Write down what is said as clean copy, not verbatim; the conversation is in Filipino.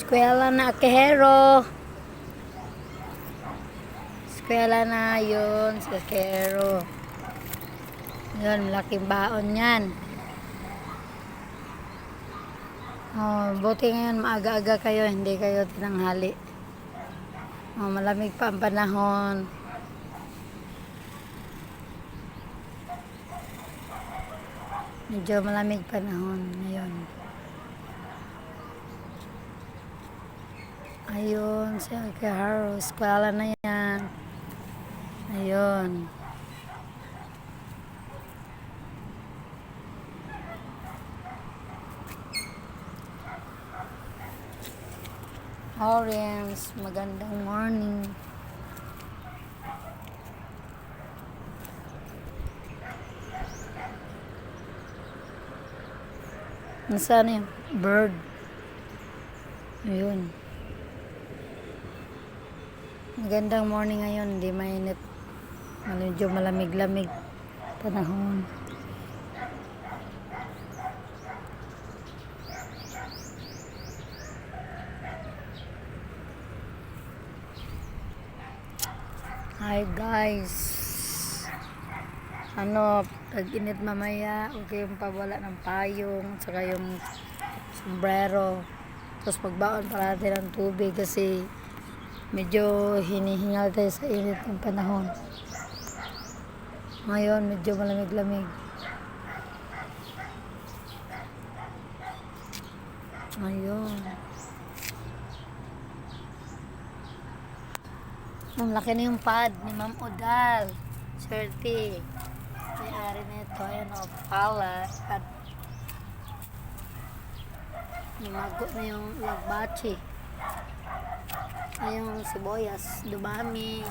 Eskwela na Akehero. Eskwela na yun sa Akehero. Yun, malaking baon yan. Oh, buti ngayon maaga-aga kayo, hindi kayo tinanghali. Oh, malamig pa ang panahon. Medyo malamig panahon ngayon. Ayun, si Akehero, eskwela na yan. Ayun. Orange, magandang morning. Nasaan yung bird? Ayun. Magandang morning ngayon, hindi mainit. Medyo malamig-lamig panahon. Hi guys. Tag-init mamaya, okay yung pawala ng payong, saka yung sombrero. Tapos pagbaon para natin ng tubig kasi medyo hinihingal tayo sa init ng panahon. Ngayon, medyo malamig-lamig. Ayun. Ang laki na yung pad ni Ma'am Odal. Swerte. May-ari na ito. Ayan o, pala. At lumago na yung lagbachi. Ayun, sibuyas. Dumami.